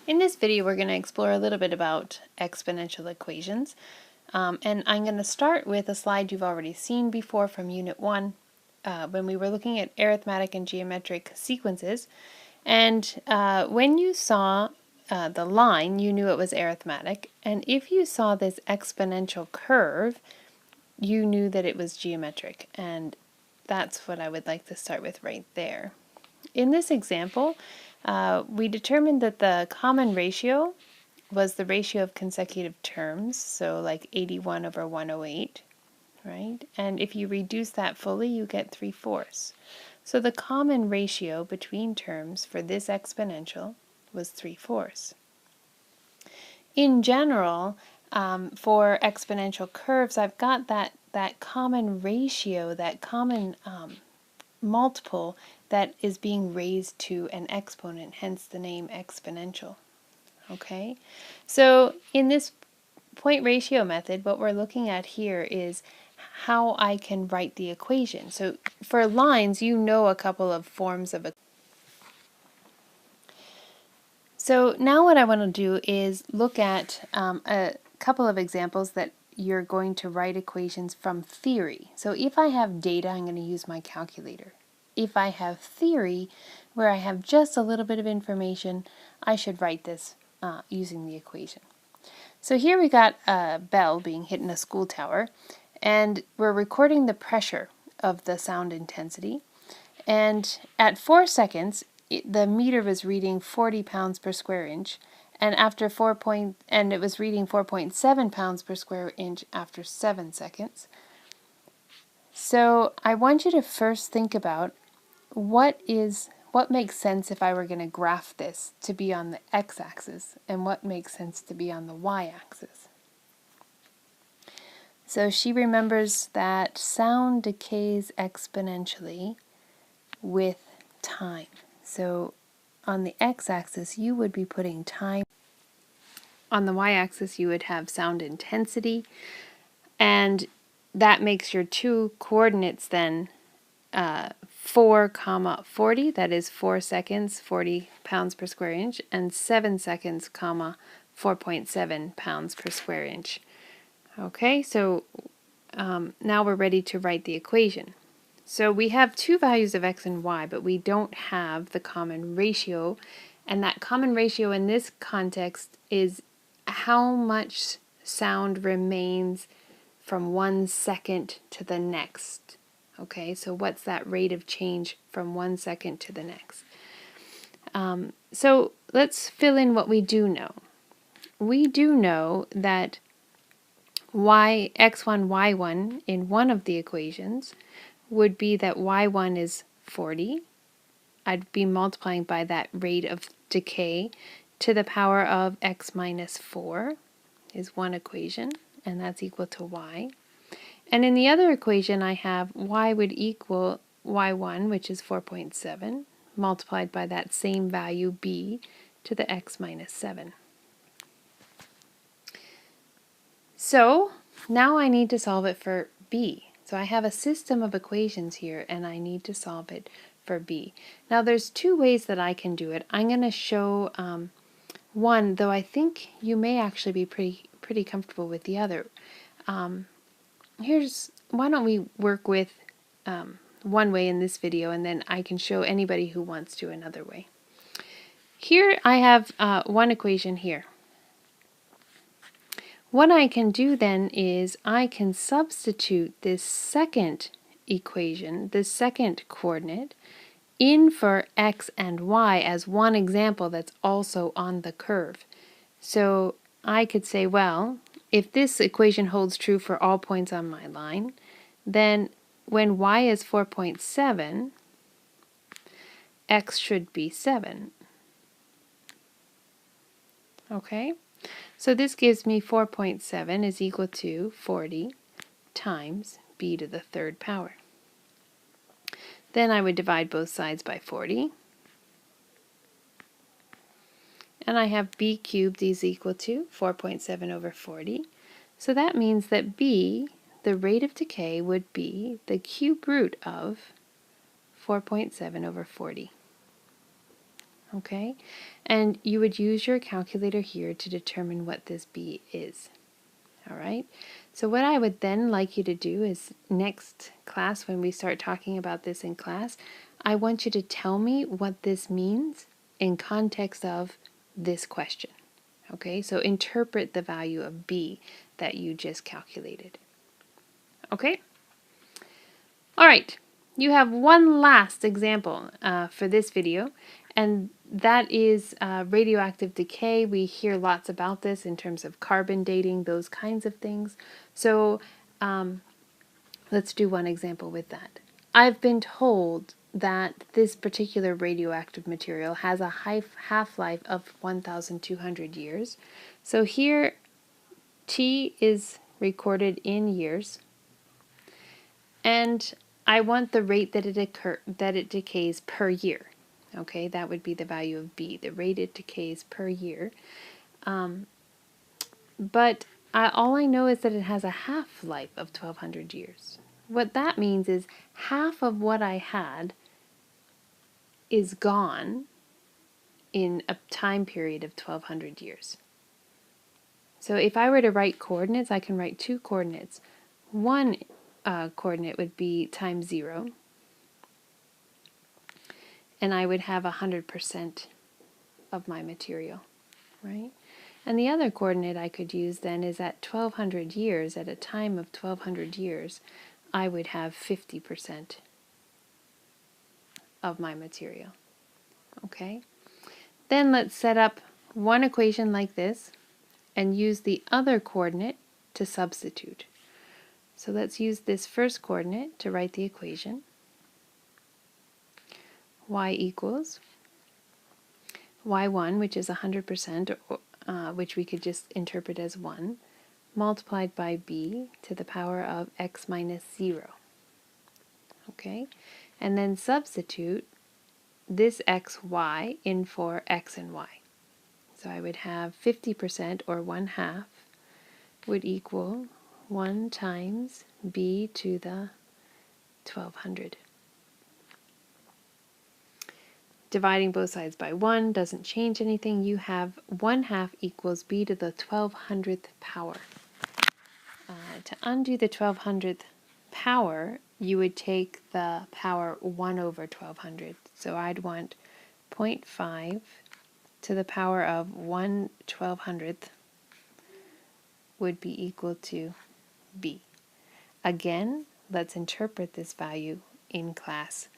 In this video, we're going to explore a little bit about exponential equations. And I'm going to start with a slide you've already seen before from Unit 1 when we were looking at arithmetic and geometric sequences. And when you saw the line, you knew it was arithmetic. And if you saw this exponential curve, you knew that it was geometric. And that's what I would like to start with right there. In this example, we determined that the common ratio was the ratio of consecutive terms, so like 81 over 108, right? And if you reduce that fully, you get 3/4. So the common ratio between terms for this exponential was 3/4. In general, for exponential curves, I've got that common ratio, that common multiple that is being raised to an exponent, hence the name exponential. Okay, so in this point ratio method, what we're looking at here is how I can write the equation. So for lines, you know a couple of forms of equation. So now what I want to do is look at a couple of examples that you're going to write equations from theory. So if I have data, I'm going to use my calculator. If I have theory, where I have just a little bit of information, I should write this using the equation. So here we got a bell being hit in a school tower, and we're recording the pressure of the sound intensity. And at 4 seconds, the meter was reading 40 pounds per square inch, and after it was reading 4.7 pounds per square inch after 7 seconds. So I want you to first think about what makes sense if I were going to graph this to be on the x-axis, and what makes sense to be on the y-axis. So she remembers that sound decays exponentially with time. So on the x-axis, you would be putting time. On the y-axis, you would have sound intensity, and that makes your two coordinates then 4, 40, that is 4 seconds, 40 pounds per square inch, and 7 seconds, 4.7 pounds per square inch. Okay, so now we're ready to write the equation. So we have two values of x and y, but we don't have the common ratio, and that common ratio in this context is how much sound remains from 1 second to the next. Okay, so what's that rate of change from 1 second to the next? So let's fill in what we do know. We do know that x1, y1 in one of the equations would be that y1 is 40. I'd be multiplying by that rate of decay to the power of x minus 4 is one equation, and that's equal to y. And in the other equation, I have y would equal y1, which is 4.7, multiplied by that same value b to the x minus 7. So now I need to solve it for b. So I have a system of equations here, and I need to solve it for b. Now there's two ways that I can do it. I'm going to show one, though I think you may actually be pretty comfortable with the other. Why don't we work with one way in this video, and then I can show anybody who wants to another way. Here I have one equation here. What I can do then is I can substitute this second equation, this second coordinate, in for x and y as one example that's also on the curve. So I could say, well, if this equation holds true for all points on my line, then when y is 4.7, x should be 7. Okay? So this gives me 4.7 is equal to 40 times b to the third power. Then I would divide both sides by 40. And I have b cubed is equal to 4.7 over 40. So that means that b, the rate of decay, would be the cube root of 4.7 over 40. Okay, and you would use your calculator here to determine what this b is. All right, so what I would then like you to do is next class, when we start talking about this in class, I want you to tell me what this means in context of this question. Okay, so interpret the value of b that you just calculated. Okay? All right, you have one last example for this video, and that is radioactive decay. We hear lots about this in terms of carbon dating, those kinds of things. So let's do one example with that. I've been told that this particular radioactive material has a half-life of 1,200 years. So here, T is recorded in years, and I want the rate that it decays per year. Okay, that would be the value of B, the rate it decays per year. But all I know is that it has a half-life of 1,200 years. What that means is half of what I had is gone in a time period of 1,200 years. So if I were to write coordinates, I can write two coordinates. One coordinate would be times 0, and I would have 100% of my material, right? And the other coordinate I could use then is at 1,200 years, at a time of 1,200 years, I would have 50% of my material, okay? Then let's set up one equation like this and use the other coordinate to substitute. So let's use this first coordinate to write the equation. Y equals y1, which is 100%, which we could just interpret as 1, multiplied by b to the power of x minus 0. Okay? And then substitute this xy in for x and y. So I would have 50%, or 1/2, would equal 1 times b to the 1,200. Dividing both sides by 1 doesn't change anything. You have 1/2 equals b to the 1,200th power. To undo the 1,200th power, you would take the power 1 over 1,200. So I'd want 0.5 to the power of 1/1,200th would be equal to b. Again, let's interpret this value in class